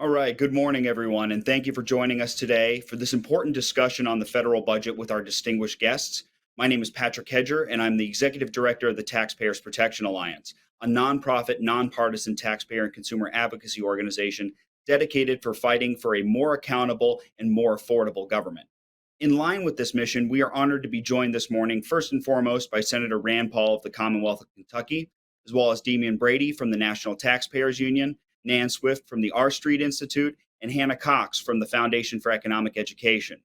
All right. Good morning, everyone, and thank you for joining us today for this important discussion on the federal budget with our distinguished guests. My name is Patrick Hedger, and I'm the Executive Director of the Taxpayers Protection Alliance, a nonprofit, nonpartisan taxpayer and consumer advocacy organization dedicated for fighting for a more accountable and more affordable government. In line with this mission, we are honored to be joined this morning, first and foremost, by Senator Rand Paul of the Commonwealth of Kentucky, as well as Damian Brady from the National Taxpayers Union, Nan Swift from the R Street Institute, and Hannah Cox from the Foundation for Economic Education.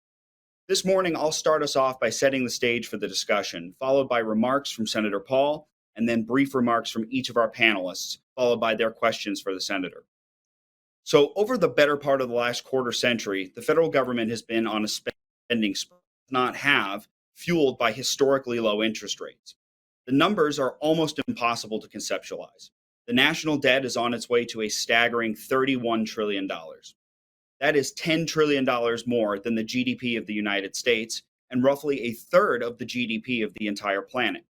This morning, I'll start us off by setting the stage for the discussion, followed by remarks from Senator Paul, and then brief remarks from each of our panelists, followed by their questions for the senator. So, over the better part of the last quarter century, the federal government has been on a spending spree, not have, fueled by historically low interest rates. The numbers are almost impossible to conceptualize. The national debt is on its way to a staggering $31 trillion. That is $10 trillion more than the GDP of the United States and roughly a third of the GDP of the entire planet.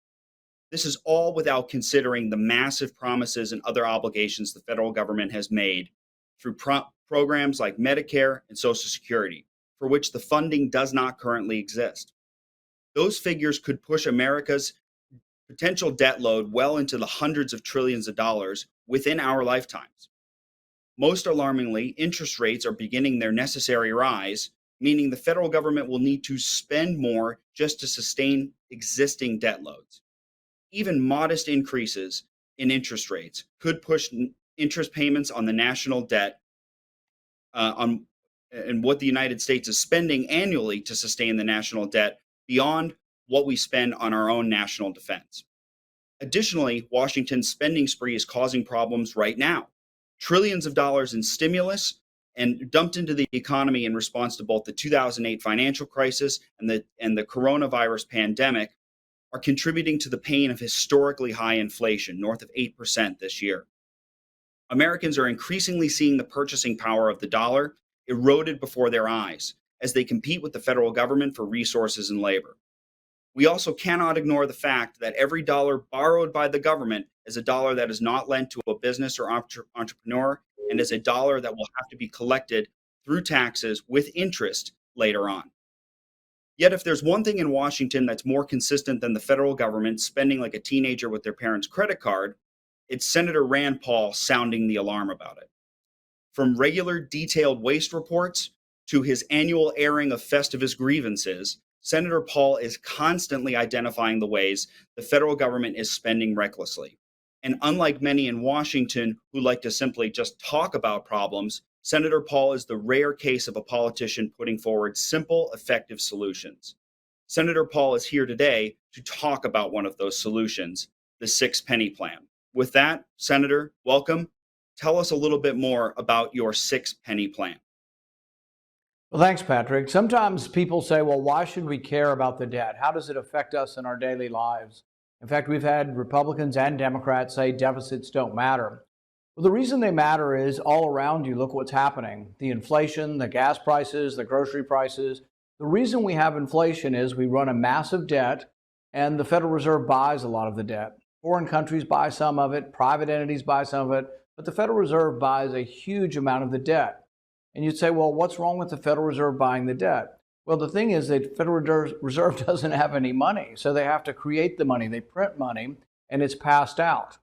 This is all without considering the massive promises and other obligations the federal government has made through programs like Medicare and Social Security, for which the funding does not currently exist. Those figures could push America's potential debt load well into the hundreds of trillions of dollars within our lifetimes. Most alarmingly, interest rates are beginning their necessary rise, meaning the federal government will need to spend more just to sustain existing debt loads. Even modest increases in interest rates could push interest payments on the national debt and what the United States is spending annually to sustain the national debt beyond what we spend on our own national defense. Additionally, Washington's spending spree is causing problems right now. Trillions of dollars in stimulus and dumped into the economy in response to both the 2008 financial crisis and the coronavirus pandemic are contributing to the pain of historically high inflation, north of 8% this year. Americans are increasingly seeing the purchasing power of the dollar eroded before their eyes as they compete with the federal government for resources and labor. We also cannot ignore the fact that every dollar borrowed by the government is a dollar that is not lent to a business or entrepreneur and is a dollar that will have to be collected through taxes with interest later on. Yet if there's one thing in Washington that's more consistent than the federal government spending like a teenager with their parents' credit card, it's Senator Rand Paul sounding the alarm about it. From regular detailed waste reports to his annual airing of Festivus grievances, Senator Paul is constantly identifying the ways the federal government is spending recklessly. And unlike many in Washington who like to simply just talk about problems, Senator Paul is the rare case of a politician putting forward simple, effective solutions. Senator Paul is here today to talk about one of those solutions, the six-penny plan. With that, Senator, welcome. Tell us a little bit more about your six-penny plan. Well, thanks, Patrick. Sometimes people say, well, why should we care about the debt? How does it affect us in our daily lives? In fact, we've had Republicans and Democrats say deficits don't matter. Well, the reason they matter is all around you, look what's happening. The inflation, the gas prices, the grocery prices. The reason we have inflation is we run a massive debt and the Federal Reserve buys a lot of the debt. Foreign countries buy some of it, private entities buy some of it, but the Federal Reserve buys a huge amount of the debt. And you'd say, well, what's wrong with the Federal Reserve buying the debt? Well, the thing is that the Federal Reserve doesn't have any money, so they have to create the money. They print money, and it's passed out.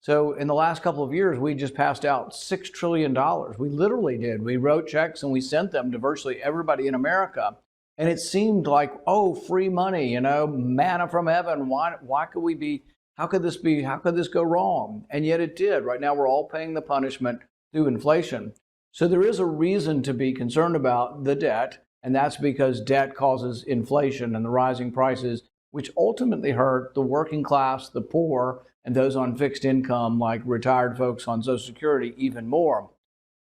So in the last couple of years, we just passed out $6 trillion. We literally did. We wrote checks and we sent them to virtually everybody in America. And it seemed like, oh, free money, manna from heaven. Why could we be, how could this go wrong? And yet it did. Right now, we're all paying the punishment through inflation. So there is a reason to be concerned about the debt, and that's because debt causes inflation and the rising prices, which ultimately hurt the working class, the poor, and those on fixed income like retired folks on Social Security even more.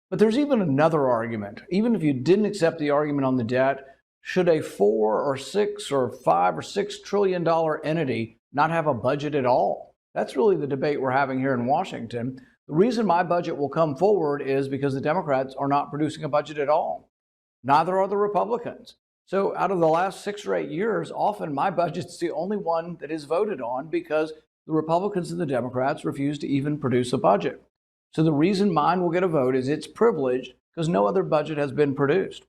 But there's even another argument. Even if you didn't accept the argument on the debt, should a $4 or $6 or $5 or $6 trillion entity not have a budget at all? That's really the debate we're having here in Washington. The reason my budget will come forward is because the Democrats are not producing a budget at all. Neither are the Republicans. So out of the last 6 or 8 years, often my budget's the only one that is voted on because the Republicans and the Democrats refuse to even produce a budget. So the reason mine will get a vote is it's privileged because no other budget has been produced.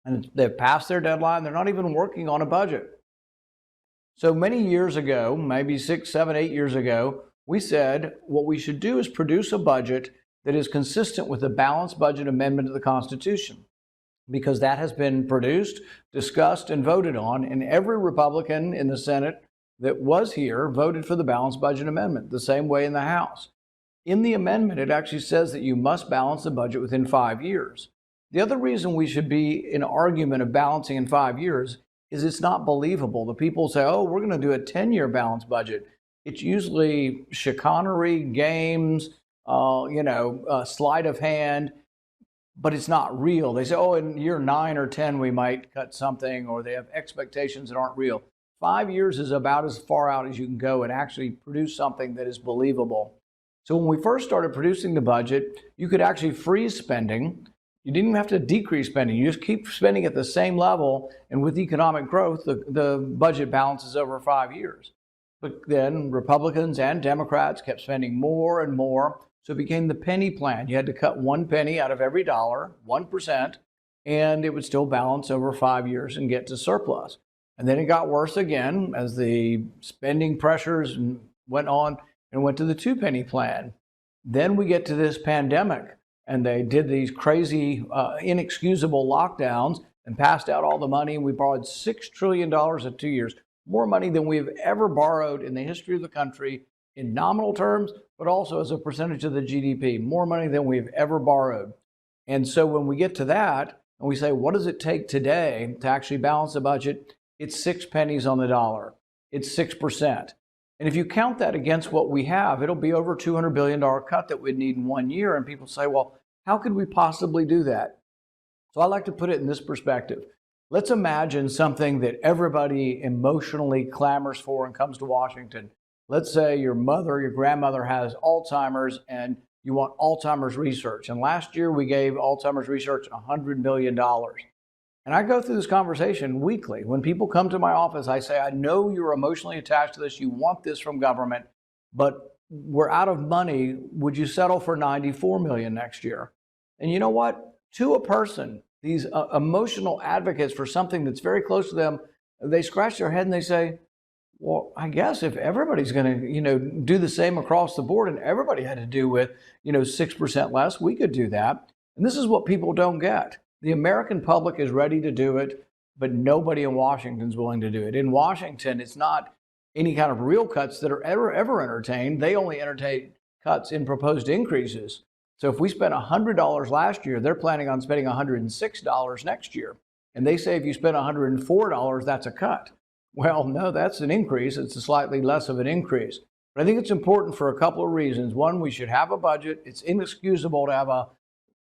And they've passed their deadline. They're not even working on a budget. So many years ago, maybe 6, 7, 8 years ago, we said what we should do is produce a budget that is consistent with the balanced budget amendment of the Constitution, because that has been produced, discussed, and voted on, and every Republican in the Senate that was here voted for the balanced budget amendment, the same way in the House. In the amendment, it actually says that you must balance the budget within 5 years. The other reason we should be in argument of balancing in 5 years is it's not believable. The people say, oh, we're going to do a 10-year balanced budget. It's usually chicanery, games, sleight of hand, but it's not real. They say, oh, in year 9 or 10, we might cut something, or they have expectations that aren't real. 5 years is about as far out as you can go and actually produce something that is believable. So when we first started producing the budget, you could actually freeze spending. You didn't even have to decrease spending. You just keep spending at the same level, and with economic growth, the budget balances over 5 years. But then Republicans and Democrats kept spending more and more, so it became the penny plan. You had to cut 1 penny out of every dollar, 1%, and it would still balance over 5 years and get to surplus. And then it got worse again as the spending pressures went on and went to the 2 penny plan. Then we get to this pandemic, and they did these crazy, inexcusable lockdowns and passed out all the money. And we borrowed $6 trillion in 2 years, more money than we've ever borrowed in the history of the country in nominal terms, but also as a percentage of the GDP, more money than we've ever borrowed. And so when we get to that and we say, what does it take today to actually balance the budget? It's 6 pennies on the dollar. It's 6%. And if you count that against what we have, it'll be over $200 billion cut that we'd need in 1 year. And people say, well, how could we possibly do that? So I like to put it in this perspective. Let's imagine something that everybody emotionally clamors for and comes to Washington. Let's say your mother, your grandmother has Alzheimer's and you want Alzheimer's research. And last year we gave Alzheimer's research $100 million. And I go through this conversation weekly. When people come to my office, I say, I know you're emotionally attached to this. You want this from government, but we're out of money. Would you settle for $94 million next year? And you know what? To a person, these emotional advocates for something that's very close to them, they scratch their head and they say, well, I guess if everybody's going to, do the same across the board and everybody had to do with, 6% less, we could do that. And this is what people don't get. The American public is ready to do it, but nobody in Washington is willing to do it. In Washington, it's not any kind of real cuts that are ever entertained. They only entertain cuts in proposed increases. So if we spent $100 last year, they're planning on spending $106 next year. And they say if you spend $104, that's a cut. Well, no, that's an increase. It's a slightly less of an increase. But I think it's important for a couple of reasons. One, we should have a budget. It's inexcusable to have a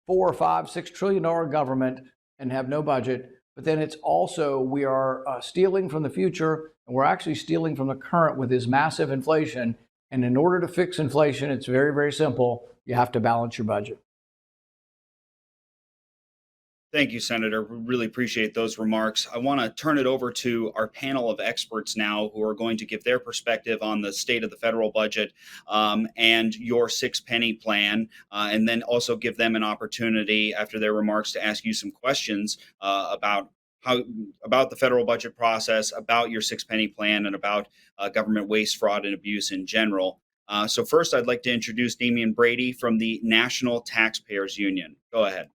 $4, $5, $6 trillion government and have no budget. But then it's also, we are stealing from the future, and we're actually stealing from the current with this massive inflation. And in order to fix inflation, it's very, very simple. You have to balance your budget. Thank you, Senator. We really appreciate those remarks. I want to turn it over to our panel of experts now who are going to give their perspective on the state of the federal budget and your 6 penny plan, and then also give them an opportunity after their remarks to ask you some questions about the federal budget process, about your 6 penny plan, and about government waste, fraud, and abuse in general. So first, I'd like to introduce Damian Brady from the National Taxpayers Union. Go ahead.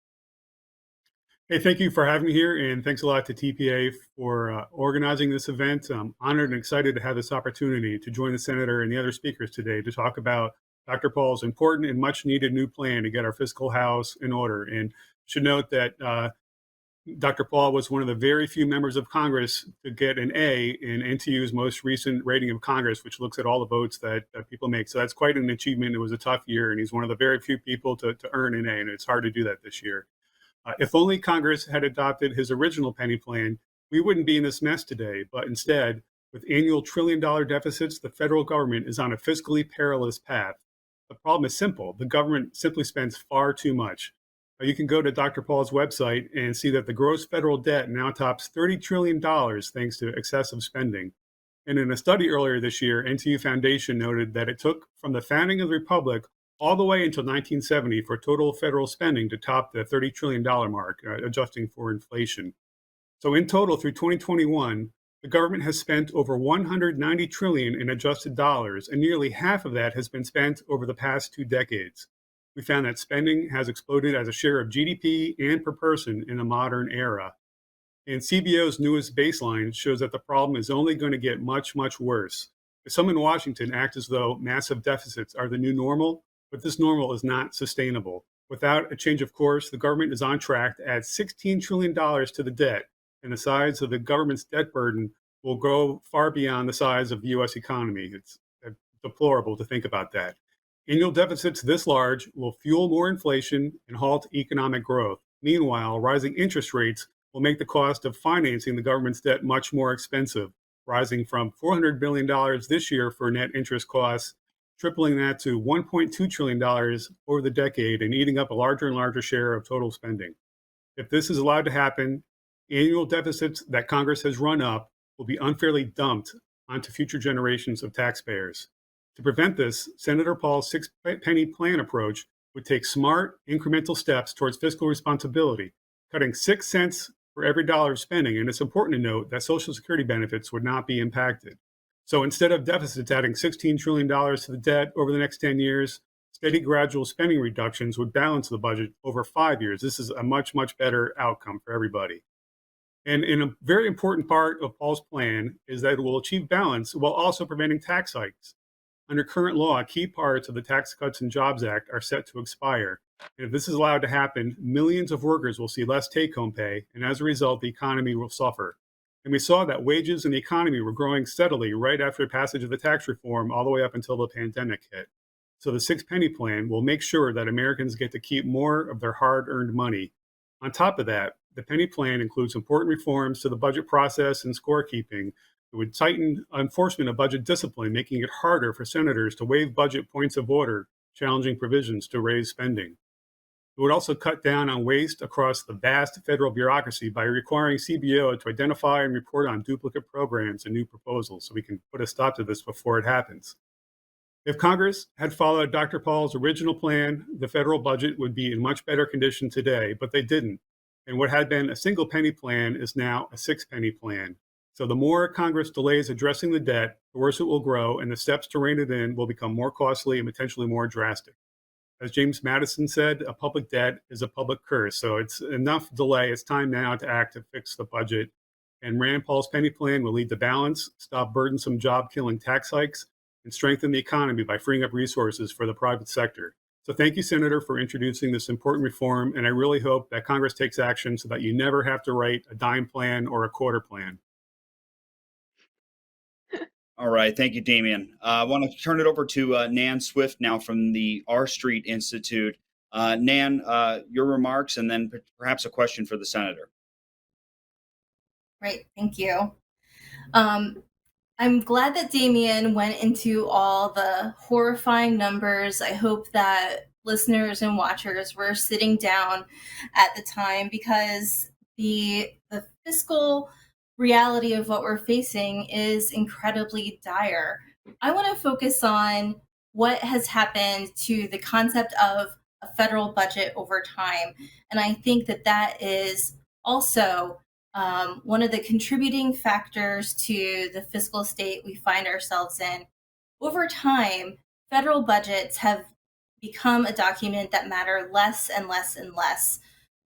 Hey, thank you for having me here, and thanks a lot to TPA for organizing this event. I'm honored and excited to have this opportunity to join the Senator and the other speakers today to talk about Dr. Paul's important and much needed new plan to get our fiscal house in order. And should note that Dr. Paul was one of the very few members of Congress to get an A in NTU's most recent rating of Congress, which looks at all the votes that people make. So that's quite an achievement. It was a tough year, and he's one of the very few people to earn an A, and it's hard to do that this year. If only Congress had adopted his original penny plan, we wouldn't be in this mess today. But instead, with annual trillion-dollar deficits, the federal government is on a fiscally perilous path. The problem is simple. The government simply spends far too much. You can go to Dr. Paul's website and see that the gross federal debt now tops $30 trillion thanks to excessive spending. And in a study earlier this year, NTU Foundation noted that it took from the founding of the Republic all the way until 1970 for total federal spending to top the $30 trillion mark, adjusting for inflation. So in total, through 2021, the government has spent over 190 trillion in adjusted dollars, and nearly half of that has been spent over the past 2 decades. We found that spending has exploded as a share of GDP and per person in the modern era. And CBO's newest baseline shows that the problem is only going to get much, much worse. Some in Washington act as though massive deficits are the new normal, but this normal is not sustainable. Without a change of course, the government is on track to add $16 trillion to the debt, and the size of the government's debt burden will grow far beyond the size of the US economy. It's deplorable to think about that. Annual deficits this large will fuel more inflation and halt economic growth. Meanwhile, rising interest rates will make the cost of financing the government's debt much more expensive, rising from $400 billion this year for net interest costs, tripling that to $1.2 trillion over the decade and eating up a larger and larger share of total spending. If this is allowed to happen, annual deficits that Congress has run up will be unfairly dumped onto future generations of taxpayers. To prevent this, Senator Paul's six-penny plan approach would take smart, incremental steps towards fiscal responsibility, cutting 6 cents for every dollar of spending. And it's important to note that Social Security benefits would not be impacted. So instead of deficits adding $16 trillion to the debt over the next 10 years, steady gradual spending reductions would balance the budget over 5 years. This is a much, much better outcome for everybody. And in a very important part of Paul's plan is that it will achieve balance while also preventing tax hikes. Under current law, key parts of the Tax Cuts and Jobs Act are set to expire. And if this is allowed to happen, millions of workers will see less take-home pay, and as a result, the economy will suffer. And we saw that wages in the economy were growing steadily right after passage of the tax reform all the way up until the pandemic hit. So the six-penny plan will make sure that Americans get to keep more of their hard-earned money. On top of that, the penny plan includes important reforms to the budget process and scorekeeping. It would tighten enforcement of budget discipline, making it harder for senators to waive budget points of order, challenging provisions to raise spending. It would also cut down on waste across the vast federal bureaucracy by requiring CBO to identify and report on duplicate programs and new proposals, so we can put a stop to this before it happens. If Congress had followed Dr. Paul's original plan, the federal budget would be in much better condition today, but they didn't. And what had been a single penny plan is now a six-penny plan. So the more Congress delays addressing the debt, the worse it will grow, and the steps to rein it in will become more costly and potentially more drastic. As James Madison said, a public debt is a public curse. So it's enough delay. It's time now to act to fix the budget. And Rand Paul's penny plan will lead to balance, stop burdensome job-killing tax hikes, and strengthen the economy by freeing up resources for the private sector. So thank you, Senator, for introducing this important reform. And I really hope that Congress takes action so that you never have to write a dime plan or a quarter plan. All right. Thank you, Damian. I want to turn it over to Nan Swift now from the R Street Institute. Nan, your remarks and then perhaps a question for the senator. Great. Thank you. I'm glad that Damian went into all the horrifying numbers. I hope that listeners and watchers were sitting down at the time, because the fiscal reality of what we're facing is incredibly dire. I want to focus on what has happened to the concept of a federal budget over time. And I think that that is also one of the contributing factors to the fiscal state we find ourselves in. Over time, federal budgets have become a document that matter less and less and less.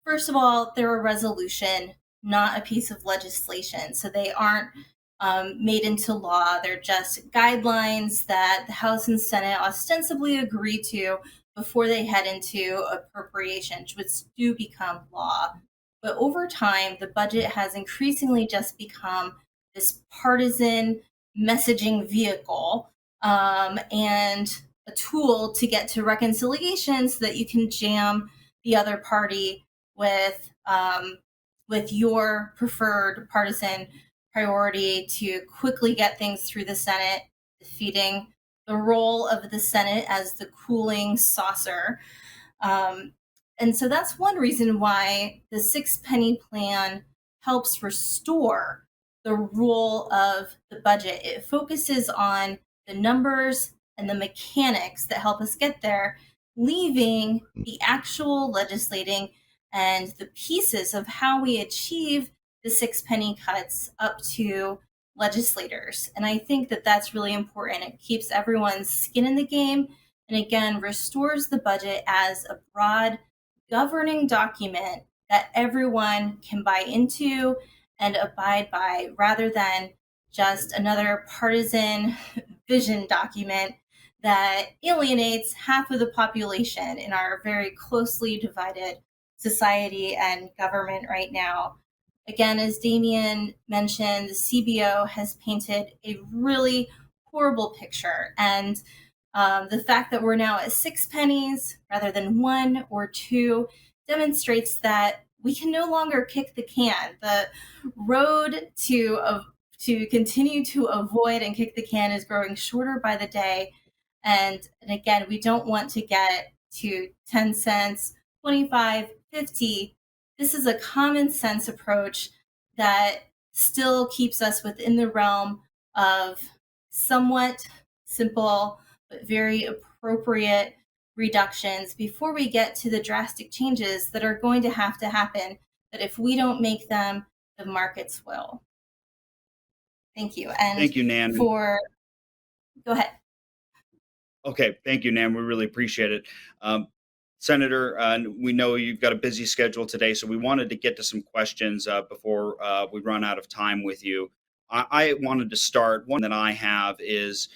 First of all, they're a resolution, not a piece of legislation. So they aren't made into law. They're just guidelines that the House and Senate ostensibly agree to before they head into appropriations, which do become law. But over time, the budget has increasingly just become this partisan messaging vehicle and a tool to get to reconciliation so that you can jam the other party with your preferred partisan priority to quickly get things through the Senate, defeating the role of the Senate as the cooling saucer. And so that's one reason why the six-penny plan helps restore the role of the budget. It focuses on the numbers and the mechanics that help us get there, leaving the actual legislating and the pieces of how we achieve the 6 penny cuts up to legislators. And I think that that's really important. It keeps everyone's skin in the game and again restores the budget as a broad governing document that everyone can buy into and abide by rather than just another partisan vision document that alienates half of the population in our very closely divided society and government right now. Again, as Damian mentioned, the CBO has painted a really horrible picture. And the fact that we're now at 6 pennies rather than 1 or 2 demonstrates that we can no longer kick the can. The road to continue to avoid and kick the can is growing shorter by the day. And again, we don't want to get to 10 cents, 25, 50. This is a common sense approach that still keeps us within the realm of somewhat simple but very appropriate reductions before we get to the drastic changes that are going to happen. That if we don't make them, the markets will. Thank you. And Thank you, Nan. go ahead. Okay, thank you, Nan. We really appreciate it. Senator, we know you've got a busy schedule today, so we wanted to get to some questions before we run out of time with you. I wanted to start. One that I have is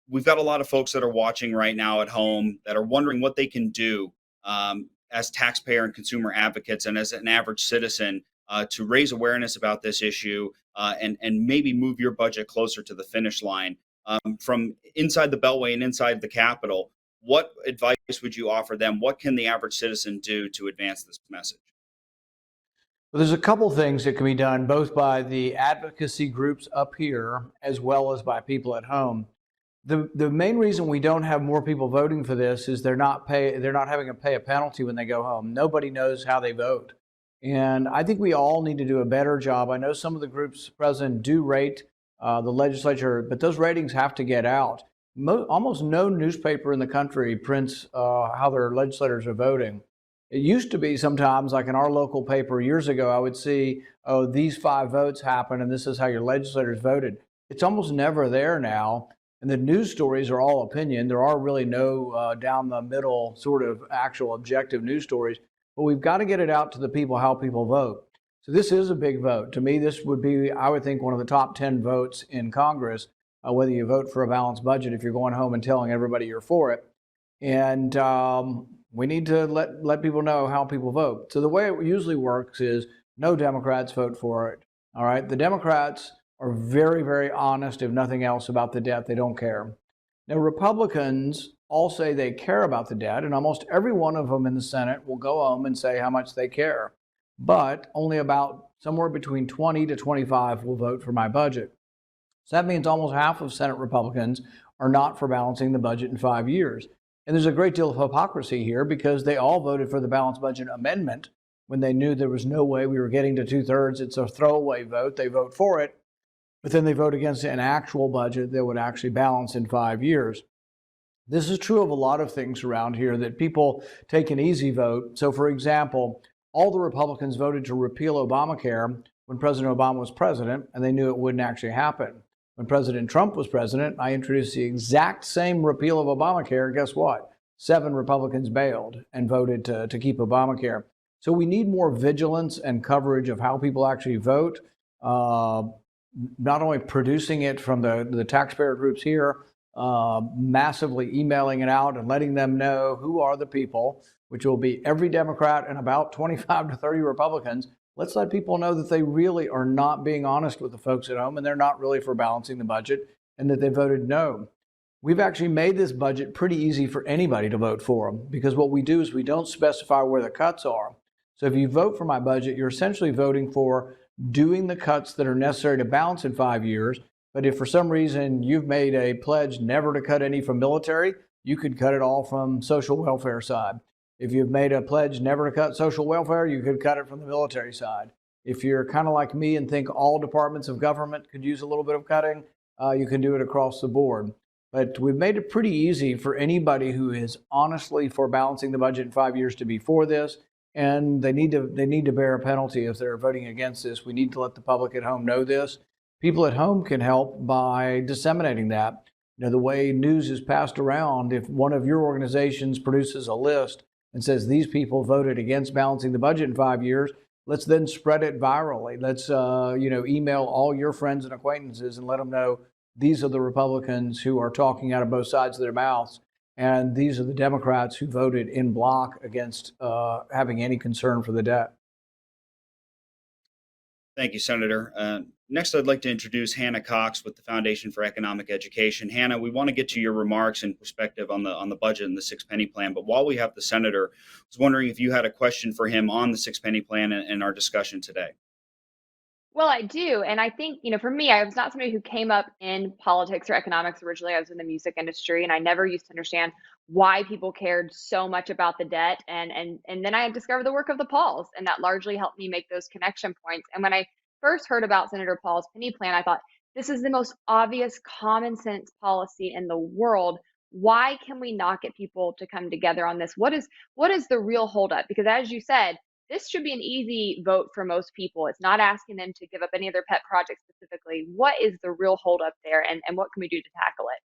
we've got a lot of folks that are watching right now at home that are wondering what they can do as taxpayer and consumer advocates and as an average citizen to raise awareness about this issue and maybe move your budget closer to the finish line. From inside the Beltway and inside the Capitol, what advice would you offer them? What can the average citizen do to advance this message? Well, there's a couple things that can be done both by the advocacy groups up here as well as by people at home. The main reason we don't have more people voting for this is they're not having to pay a penalty when they go home. Nobody knows how they vote. And I think we all need to do a better job. I know some of the groups present do rate the legislature, but those ratings have to get out. Almost no newspaper in the country prints how their legislators are voting. It used to be sometimes, like in our local paper years ago, I would see, oh, these 5 votes happened and this is how your legislators voted. It's almost never there now. And the news stories are all opinion. There are really no down the middle sort of actual objective news stories. But we've got to get it out to the people how people vote. So this is a big vote. To me, this would be, I would think, one of the top 10 votes in Congress, whether you vote for a balanced budget if you're going home and telling everybody you're for it. And we need to let people know how people vote. So the way it usually works is no Democrats vote for it. All right. The Democrats are very, very honest, if nothing else, about the debt. They don't care. Now, Republicans all say they care about the debt, and almost every one of them in the Senate will go home and say how much they care. But only about somewhere between 20 to 25 will vote for my budget. So that means almost half of Senate Republicans are not for balancing the budget in 5 years. And there's a great deal of hypocrisy here because they all voted for the balanced budget amendment when they knew there was no way we were getting to 2/3. It's a throwaway vote. They vote for it, but then they vote against an actual budget that would actually balance in 5 years. This is true of a lot of things around here that people take an easy vote. So, for example, all the Republicans voted to repeal Obamacare when President Obama was president, and they knew it wouldn't actually happen. When President Trump was president, I introduced the exact same repeal of Obamacare. Guess what? 7 Republicans bailed and voted to keep Obamacare. So we need more vigilance and coverage of how people actually vote, not only producing it from the taxpayer groups here, massively emailing it out and letting them know who are the people, which will be every Democrat and about 25 to 30 Republicans. Let's let people know that they really are not being honest with the folks at home and they're not really for balancing the budget and that they voted no. We've actually made this budget pretty easy for anybody to vote for them because what we do is we don't specify where the cuts are. So if you vote for my budget, you're essentially voting for doing the cuts that are necessary to balance in 5 years. But if for some reason you've made a pledge never to cut any from military, you could cut it all from social welfare side. If you've made a pledge never to cut social welfare, you could cut it from the military side. If you're kind of like me and think all departments of government could use a little bit of cutting, you can do it across the board. But we've made it pretty easy for anybody who is honestly for balancing the budget in 5 years to be for this. And they need to bear a penalty if they're voting against this. We need to let the public at home know this. People at home can help by disseminating that. The way news is passed around, if one of your organizations produces a list and says these people voted against balancing the budget in 5 years, let's then spread it virally. Let's email all your friends and acquaintances and let them know these are the Republicans who are talking out of both sides of their mouths, and these are the Democrats who voted in bloc against having any concern for the debt. Thank you, Senator. Next, I'd like to introduce Hannah Cox with the Foundation for Economic Education. Hannah, we want to get to your remarks and perspective on the budget and the six-penny plan. But while we have the senator, I was wondering if you had a question for him on the six-penny plan and our discussion today. Well, I do. And I think, for me, I was not somebody who came up in politics or economics originally. I was in the music industry and I never used to understand why people cared so much about the debt. And then I discovered the work of the Pauls, and that largely helped me make those connection points. And when I first heard about Senator Paul's penny plan, I thought, this is the most obvious common sense policy in the world. Why can we not get people to come together on this? What is the real holdup? Because as you said, this should be an easy vote for most people. It's not asking them to give up any of their pet projects specifically. What is the real holdup there, and what can we do to tackle it?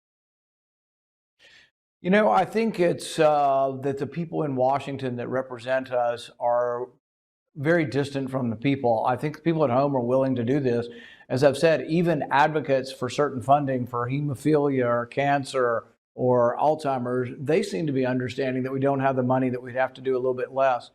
I think it's that the people in Washington that represent us are very distant from the people. I think the people at home are willing to do this. As I've said, even advocates for certain funding for hemophilia or cancer or Alzheimer's, they seem to be understanding that we don't have the money, that we'd have to do a little bit less.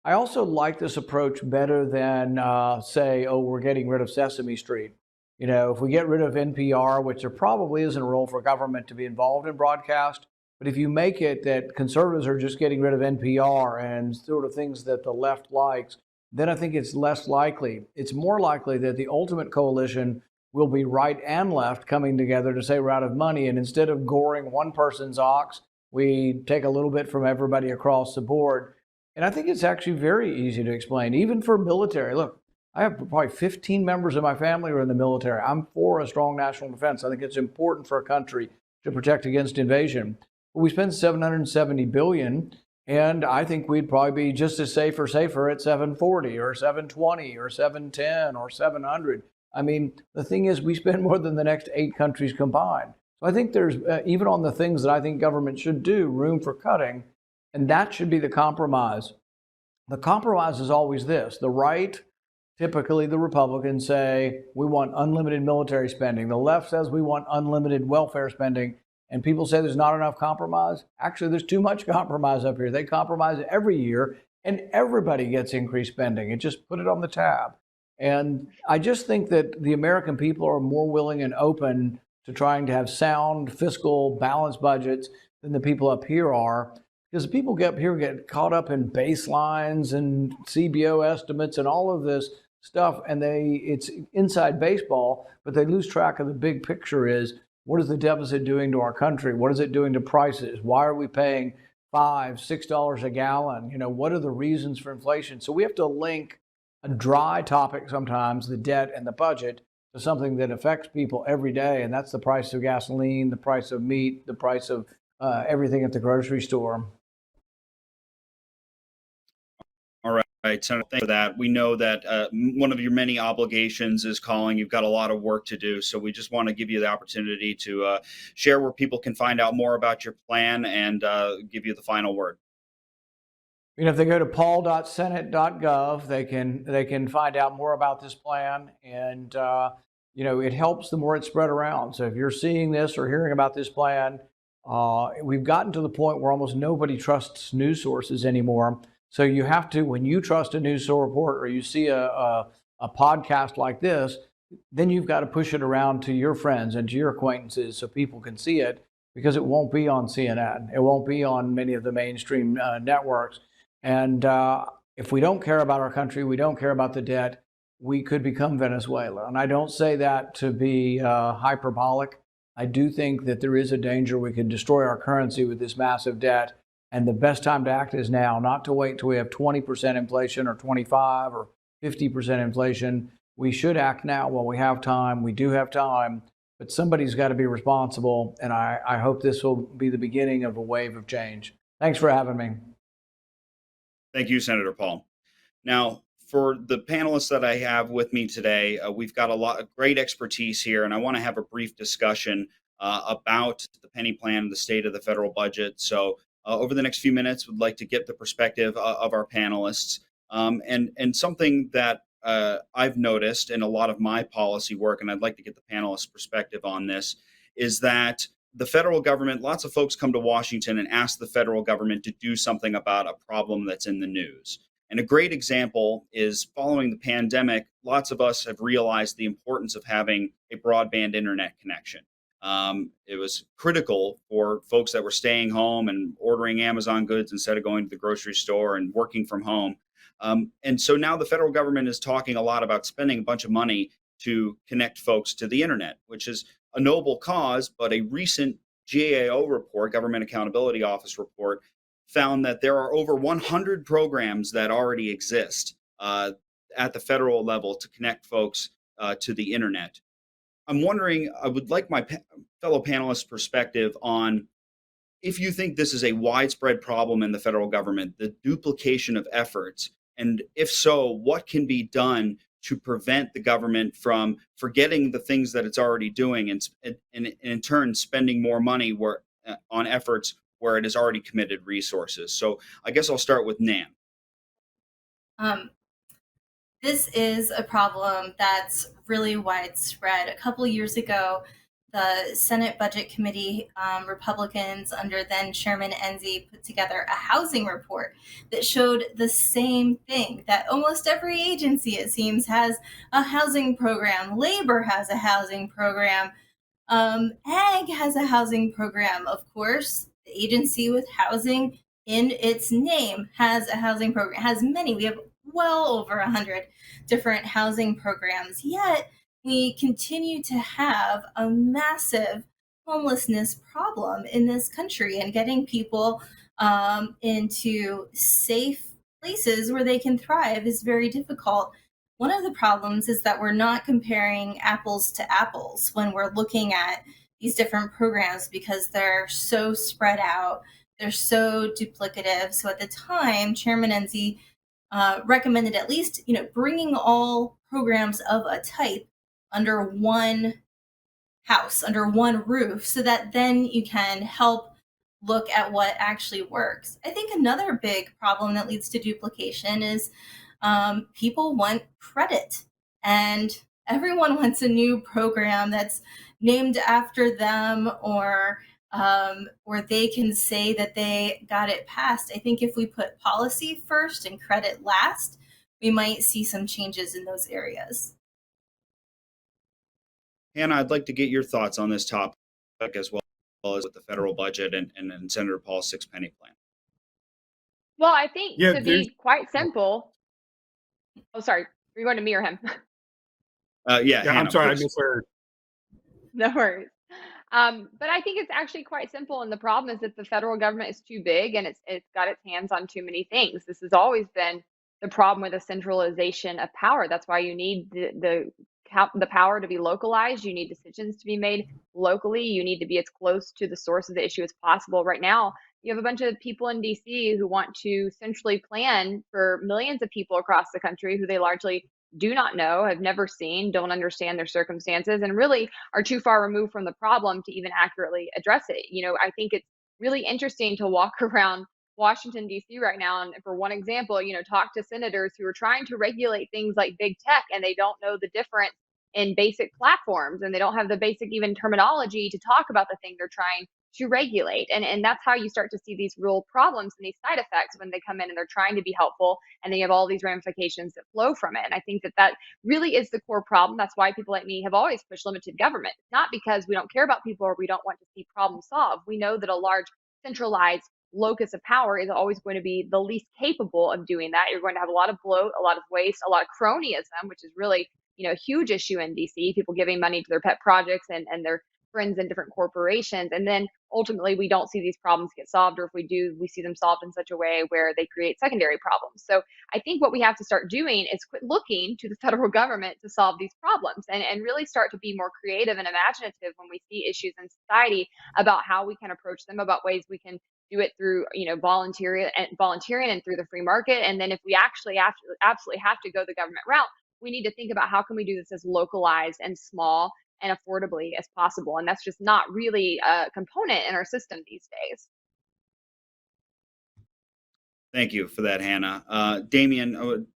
I also like this approach better than say, we're getting rid of Sesame Street. If we get rid of NPR, which there probably isn't a role for government to be involved in broadcast, but if you make it that conservatives are just getting rid of NPR and sort of things that the left likes, then I think it's less likely. It's more likely that the ultimate coalition will be right and left coming together to say we're out of money, and instead of goring one person's ox, we take a little bit from everybody across the board. And I think it's actually very easy to explain, even for military. Look, I have probably 15 members of my family who are in the military. I'm for a strong national defense. I think it's important for a country to protect against invasion. But we spend $770 billion, and I think we'd probably be just as safer at 740 or 720 or 710 or 700. I mean, the thing is, we spend more than the next 8 countries combined. So I think there's, even on the things that I think government should do, room for cutting. And that should be the compromise. The compromise is always this. The right, typically the Republicans, say we want unlimited military spending. The left says we want unlimited welfare spending. And people say there's not enough compromise. Actually, there's too much compromise up here. They compromise every year and everybody gets increased spending. And just put it on the tab. And I just think that the American people are more willing and open to trying to have sound, fiscal, balanced budgets than the people up here are. Because people get caught up in baselines and CBO estimates and all of this stuff, and it's inside baseball, but they lose track of the big picture is, what is the deficit doing to our country? What is it doing to prices? Why are we paying $5, $6 a gallon? What are the reasons for inflation? So we have to link a dry topic sometimes, the debt and the budget, to something that affects people every day, and that's the price of gasoline, the price of meat, the price of everything at the grocery store. All right, Senator, thank you for that. We know that one of your many obligations is calling. You've got a lot of work to do, so we just want to give you the opportunity to share where people can find out more about your plan and give you the final word. If they go to paul.senate.gov, they can find out more about this plan, and it helps the more it's spread around. So if you're seeing this or hearing about this plan, we've gotten to the point where almost nobody trusts news sources anymore. So you have to, when you trust a news report or you see a podcast like this, then you've got to push it around to your friends and to your acquaintances so people can see it, because it won't be on CNN. It won't be on many of the mainstream networks. And if we don't care about our country, we don't care about the debt, we could become Venezuela. And I don't say that to be hyperbolic. I do think that there is a danger we could destroy our currency with this massive debt. And the best time to act is now, not to wait till we have 20% inflation or 25 or 50% inflation. We should act now while we have time. We do have time. but somebody's got to be responsible. And I hope this will be the beginning of a wave of change. Thanks for having me. Thank you, Senator Paul. Now, for the panelists that I have with me today, we've got a lot of great expertise here, and I want to have a brief discussion about the penny plan and the state of the federal budget. So, over the next few minutes, we'd like to get the perspective of our panelists, and something that I've noticed in a lot of my policy work, and I'd like to get the panelists' perspective on this, is that the federal government, lots of folks come to Washington and ask the federal government to do something about a problem that's in the news. And a great example is following the pandemic, lots of us have realized the importance of having a broadband internet connection. It was critical for folks that were staying home and ordering Amazon goods instead of going to the grocery store and working from home. And so now the federal government is talking a lot about spending a bunch of money to connect folks to the internet, which is a noble cause, but a recent GAO report, Government Accountability Office report, found that there are over 100 programs that already exist at the federal level to connect folks to the internet. I'm wondering, I would like my fellow panelists' perspective on if you think this is a widespread problem in the federal government, the duplication of efforts, and if so, what can be done to prevent the government from forgetting the things that it's already doing and in turn spending more money on efforts where it has already committed resources. So I guess I'll start with Nan. This is a problem that's really widespread. A couple years ago, the Senate Budget Committee, Republicans under then Chairman Enzi, put together a housing report that showed the same thing, that almost every agency, it seems, has a housing program. Labor has a housing program. Ag has a housing program, of course. The agency with housing in its name has a housing program, has many. We have well over 100 different housing programs, yet we continue to have a massive homelessness problem in this country, and getting people into safe places where they can thrive is very difficult. One of the problems is that we're not comparing apples to apples when we're looking at these different programs because they're so spread out, they're so duplicative. So at the time, Chairman Enzi recommended at least, bringing all programs of a type under one house, under one roof, so that then you can help look at what actually works. I think another big problem that leads to duplication is people want credit, and everyone wants a new program that's named after them, or they can say that they got it passed. I think if we put policy first and credit last, we might see some changes in those areas. Hannah, I'd like to get your thoughts on this topic as well as with the federal budget and Senator Paul's six-penny plan. Well, I think to be quite simple. Oh, sorry. Are you going to me or him? Yeah, Hannah, I'm sorry, please. I misheard. No worries. But I think it's actually quite simple, and the problem is that the federal government is too big and it's got its hands on too many things. This has always been the problem with the centralization of power. That's why you need the power to be localized. You need decisions to be made locally. You need to be as close to the source of the issue as possible. Right now, you have a bunch of people in DC who want to centrally plan for millions of people across the country who they largely do not know, have never seen, don't understand their circumstances, and really are too far removed from the problem to even accurately address it. I think it's really interesting to walk around Washington, D.C. right now. And for one example, talk to senators who are trying to regulate things like big tech, and they don't know the difference in basic platforms, and they don't have the basic even terminology to talk about the thing they're trying to regulate. And that's how you start to see these real problems and these side effects when they come in and they're trying to be helpful, and they have all these ramifications that flow from it. And I think that really is the core problem. That's why people like me have always pushed limited government. It's not because we don't care about people or we don't want to see problems solved. We know that a large centralized locus of power is always going to be the least capable of doing that. You're going to have a lot of bloat, a lot of waste, a lot of cronyism, which is really a huge issue in DC. People giving money to their pet projects and their friends in different corporations. And then ultimately we don't see these problems get solved, or if we do, we see them solved in such a way where they create secondary problems. So I think what we have to start doing is quit looking to the federal government to solve these problems, and really start to be more creative and imaginative when we see issues in society about how we can approach them, about ways we can do it through, volunteering and through the free market. And then if we actually absolutely have to go the government route, we need to think about how can we do this as localized and small and affordably as possible. And that's just not really a component in our system these days. Thank you for that, Hannah. Damian,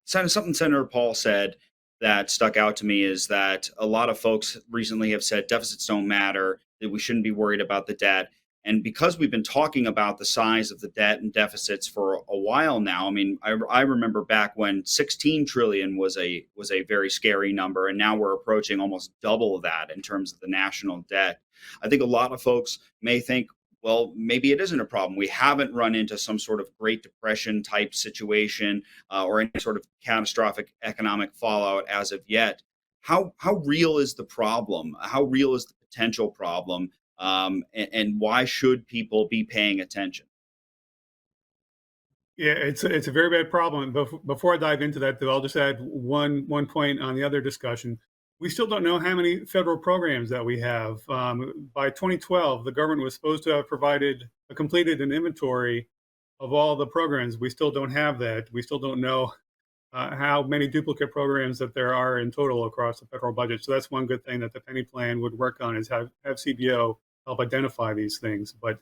something Senator Paul said that stuck out to me is that a lot of folks recently have said deficits don't matter, that we shouldn't be worried about the debt. And because we've been talking about the size of the debt and deficits for a while now, I mean, I remember back when 16 trillion was a very scary number, and now we're approaching almost double that in terms of the national debt. I think a lot of folks may think, well, maybe it isn't a problem. We haven't run into some sort of Great Depression type situation or any sort of catastrophic economic fallout as of yet. How real is the problem? How real is the potential problem? And why should people be paying attention? Yeah, it's a very bad problem. Before I dive into that, though, I'll just add one point on the other discussion. We still don't know how many federal programs that we have. By 2012, the government was supposed to have completed an inventory of all the programs. We still don't have that. We still don't know how many duplicate programs that there are in total across the federal budget. So that's one good thing that the penny plan would work on, is have CBO help identify these things. But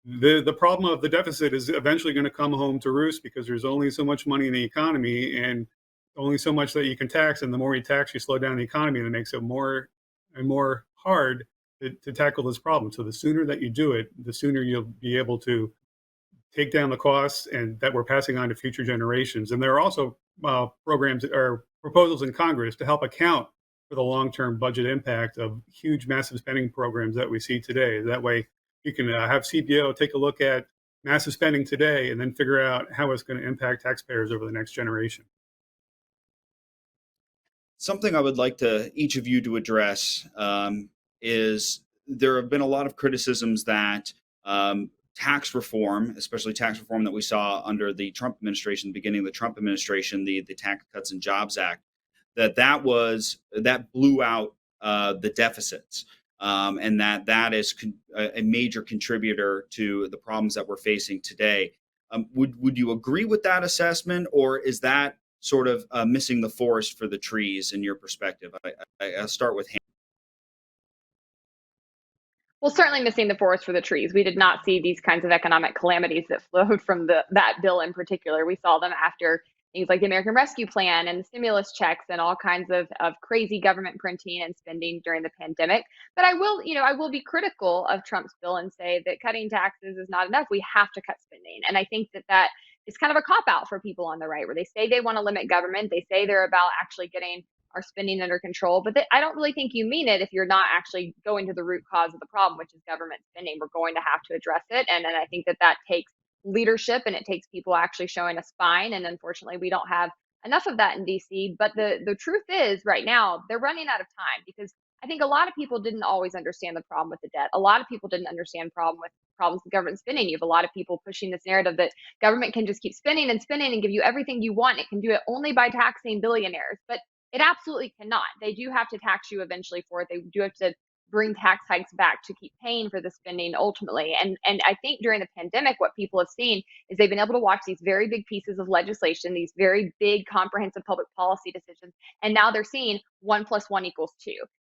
the problem of the deficit is eventually going to come home to roost, because there's only so much money in the economy and only so much that you can tax. And the more you tax, you slow down the economy, and it makes it more and more hard to tackle this problem. So the sooner that you do it, the sooner you'll be able to take down the costs and that we're passing on to future generations. And there are also programs or proposals in Congress to help account for the long-term budget impact of huge, massive spending programs that we see today. That way, you can have CPO take a look at massive spending today and then figure out how it's going to impact taxpayers over the next generation. Something I would like each of you to address is there have been a lot of criticisms that tax reform, especially tax reform that we saw under the Trump administration, the beginning of the Trump administration, the Tax Cuts and Jobs Act, that blew out the deficits, and that is a major contributor to the problems that we're facing today. Would you agree with that assessment, or is that sort of missing the forest for the trees in your perspective? I'll start with Hannah. Well, certainly missing the forest for the trees. We did not see these kinds of economic calamities that flowed from that bill in particular. We saw them after things like the American Rescue Plan and the stimulus checks and all kinds of crazy government printing and spending during the pandemic. But I will be critical of Trump's bill and say that cutting taxes is not enough. We have to cut spending. And I think that is kind of a cop out for people on the right, where they say they want to limit government. They say they're about actually getting our spending under control, but I don't really think you mean it if you're not actually going to the root cause of the problem, which is government spending. We're going to have to address it, and I think that takes leadership, and it takes people actually showing a spine. And unfortunately, we don't have enough of that in DC. But the truth is, right now they're running out of time, because I think a lot of people didn't always understand the problem with the debt. A lot of people didn't understand problems with government spending. You have a lot of people pushing this narrative that government can just keep spending and spending and give you everything you want. It can do it only by taxing billionaires, but it absolutely cannot. They do have to tax you eventually for it. They do have to bring tax hikes back to keep paying for the spending ultimately. And I think during the pandemic, what people have seen is they've been able to watch these very big pieces of legislation, these very big comprehensive public policy decisions, and now they're seeing 1+1=2.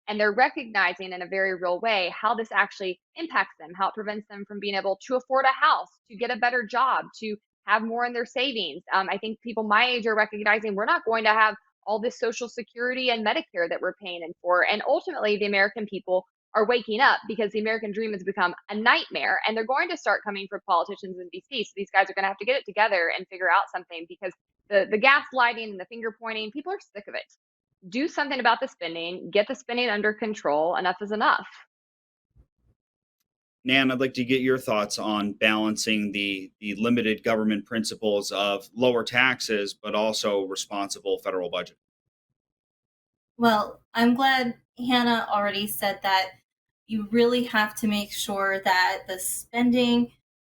And they're recognizing in a very real way how this actually impacts them, how it prevents them from being able to afford a house, to get a better job, to have more in their savings. I think people my age are recognizing we're not going to have all this Social Security and Medicare that we're paying in for. And ultimately, the American people are waking up, because the American dream has become a nightmare, and they're going to start coming for politicians in DC. So these guys are going to have to get it together and figure out something, because the gaslighting and the finger pointing, people are sick of it. Do something about the spending, get the spending under control. Enough is enough. Nan, I'd like to get your thoughts on balancing the limited government principles of lower taxes, but also responsible federal budget. Well, I'm glad Hannah already said that you really have to make sure that the spending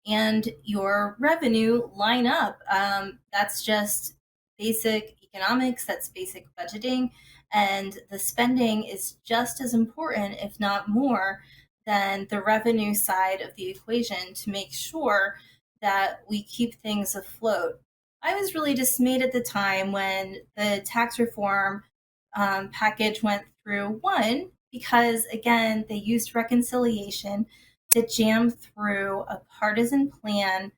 and your revenue line up. That's just basic economics, that's basic budgeting. And the spending is just as important, if not more, than the revenue side of the equation to make sure that we keep things afloat. I was really dismayed at the time when the tax reform package went through. One, because again, they used reconciliation to jam through a partisan plan.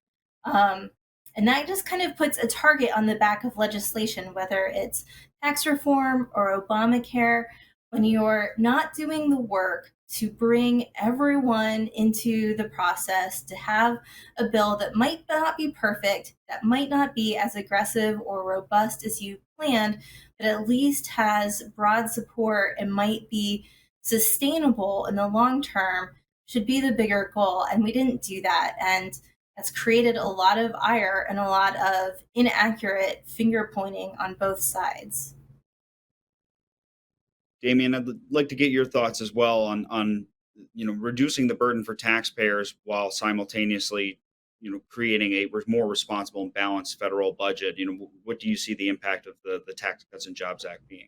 Um, and that just kind of puts a target on the back of legislation, whether it's tax reform or Obamacare, when you're not doing the work to bring everyone into the process to have a bill that might not be perfect, that might not be as aggressive or robust as you planned, but at least has broad support and might be sustainable in the long term, should be the bigger goal. And we didn't do that. And that's created a lot of ire and a lot of inaccurate finger pointing on both sides. Damian, I'd like to get your thoughts as well on reducing the burden for taxpayers while simultaneously creating a more responsible and balanced federal budget. What do you see the impact of the Tax Cuts and Jobs Act being?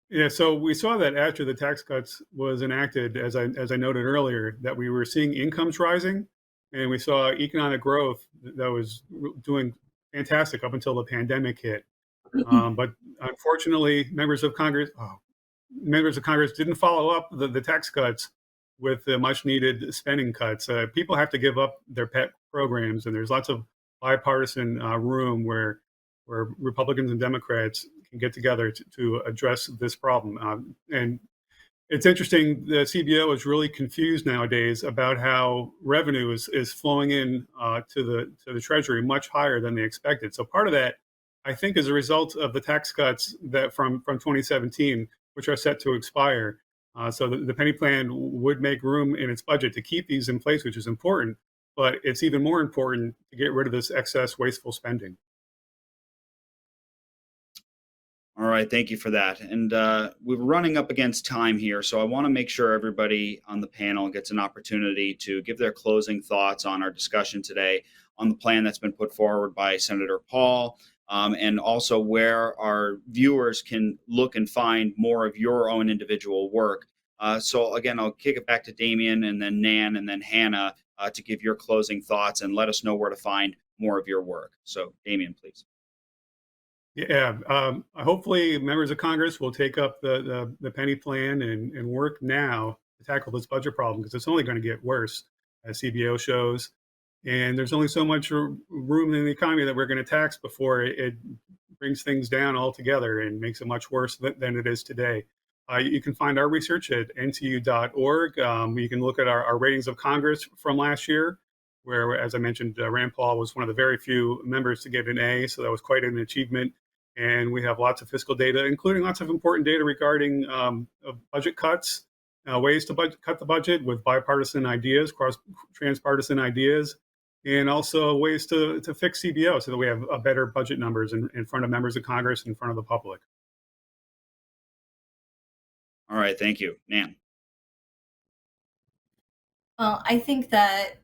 Yeah, so we saw that after the tax cuts was enacted, as I noted earlier, that we were seeing incomes rising, and we saw economic growth that was doing fantastic up until the pandemic hit. But unfortunately, members of Congress didn't follow up the tax cuts with the much needed spending cuts. People have to give up their pet programs, and there's lots of bipartisan room where Republicans and Democrats can get together to address this problem. And it's interesting, the CBO is really confused nowadays about how revenue is flowing in to the Treasury much higher than they expected. So part of that, I think, is a result of the tax cuts that from 2017, which are set to expire. So the penny plan would make room in its budget to keep these in place, which is important. But it's even more important to get rid of this excess wasteful spending. All right, thank you for that. And we're running up against time here, so I want to make sure everybody on the panel gets an opportunity to give their closing thoughts on our discussion today on the plan that's been put forward by Senator Paul, and also where our viewers can look and find more of your own individual work. So again, I'll kick it back to Damian and then Nan and then Hannah to give your closing thoughts and let us know where to find more of your work. So Damian, please. Yeah, hopefully members of Congress will take up the penny plan and work now to tackle this budget problem, because it's only going to get worse, as CBO shows. And there's only so much room in the economy that we're going to tax before it brings things down altogether and makes it much worse than it is today. You can find our research at ntu.org. You can look at our ratings of Congress from last year, where, as I mentioned, Rand Paul was one of the very few members to get an A, so that was quite an achievement. And we have lots of fiscal data, including lots of important data regarding budget cuts, ways to cut the budget with bipartisan ideas, transpartisan ideas, and also ways to fix CBO so that we have better budget numbers in front of members of Congress, in front of the public. All right, thank you. Nan. Well, I think that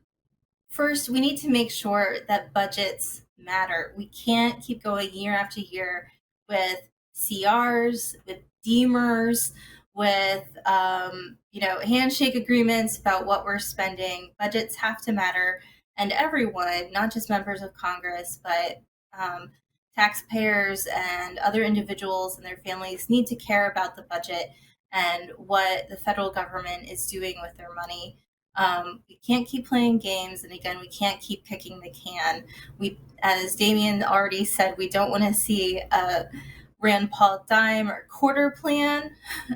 first, we need to make sure that budgets matter. We can't keep going year after year with CRs, with Deemers, with handshake agreements about what we're spending. Budgets have to matter, and everyone, not just members of Congress, but taxpayers and other individuals and their families, need to care about the budget and what the federal government is doing with their money. We can't keep playing games, and again, we can't keep kicking the can. As Damian already said, we don't want to see a Rand Paul dime or quarter plan,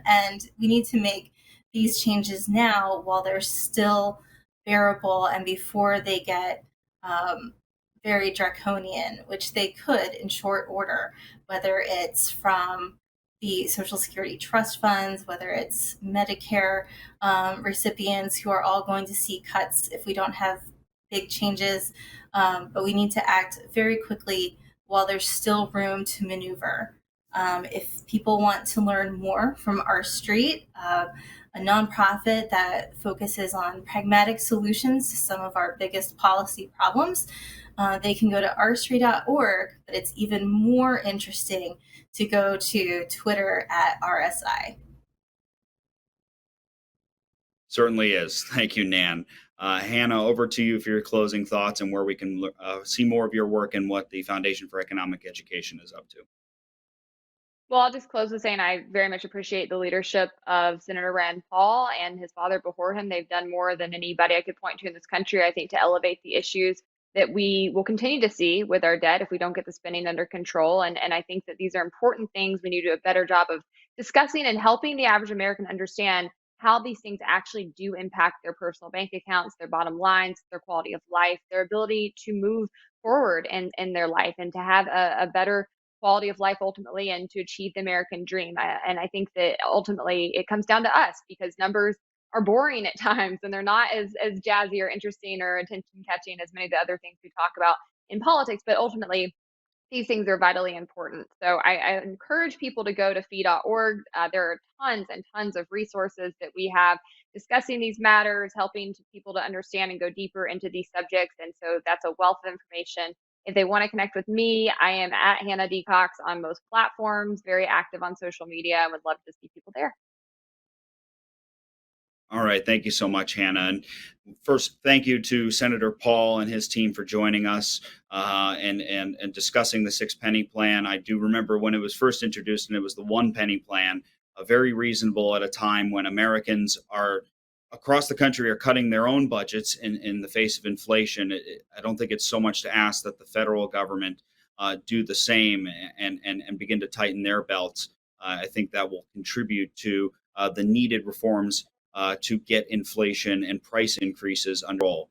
and we need to make these changes now while they're still bearable and before they get very draconian, which they could in short order, whether it's from the Social Security trust funds, whether it's Medicare recipients who are all going to see cuts if we don't have big changes. But we need to act very quickly while there's still room to maneuver. If people want to learn more from R Street, a nonprofit that focuses on pragmatic solutions to some of our biggest policy problems, they can go to rstreet.org, but it's even more interesting to go to Twitter at RSI. Certainly is. Thank you, Nan. Hannah, over to you for your closing thoughts and where we can see more of your work and what the Foundation for Economic Education is up to. Well, I'll just close with saying I very much appreciate the leadership of Senator Rand Paul and his father before him. They've done more than anybody I could point to in this country, I think, to elevate the issues that we will continue to see with our debt if we don't get the spending under control. And I think that these are important things. We need to do a better job of discussing and helping the average American understand how these things actually do impact their personal bank accounts, their bottom lines, their quality of life, their ability to move forward in their life and to have a better quality of life ultimately and to achieve the American dream. And I think that ultimately it comes down to us because numbers are boring at times and they're not as jazzy or interesting or attention catching as many of the other things we talk about in politics. But ultimately, these things are vitally important. So I encourage people to go to fee.org. There are tons and tons of resources that we have discussing these matters, helping people to understand and go deeper into these subjects. And so that's a wealth of information. If they want to connect with me, I am at Hannah D. Cox on most platforms, very active on social media. I would love to see people there. All right. Thank you so much, Hannah. And first, thank you to Senator Paul and his team for joining us and discussing the 6 penny plan. I do remember when it was first introduced and it was the 1 penny plan, very reasonable at a time when Americans are across the country are cutting their own budgets in the face of inflation. I don't think it's so much to ask that the federal government do the same and begin to tighten their belts. I think that will contribute to the needed reforms to get inflation and price increases under control.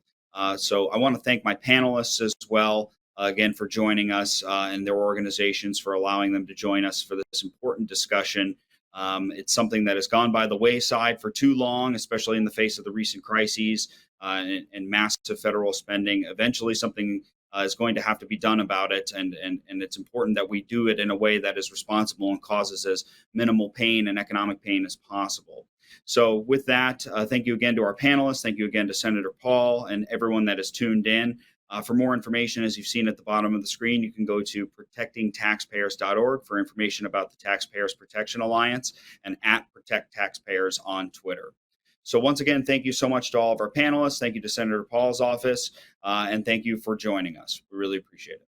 So I want to thank my panelists as well, again, for joining us and their organizations for allowing them to join us for this important discussion. It's something that has gone by the wayside for too long, especially in the face of the recent crises and massive federal spending. Eventually, something is going to have to be done about it, and it's important that we do it in a way that is responsible and causes as minimal pain and economic pain as possible. So with that, thank you again to our panelists. Thank you again to Senator Paul and everyone that has tuned in. For more information, as you've seen at the bottom of the screen, you can go to protectingtaxpayers.org for information about the Taxpayers Protection Alliance and at Protect Taxpayers on Twitter. So once again, thank you so much to all of our panelists. Thank you to Senator Paul's office, and thank you for joining us. We really appreciate it.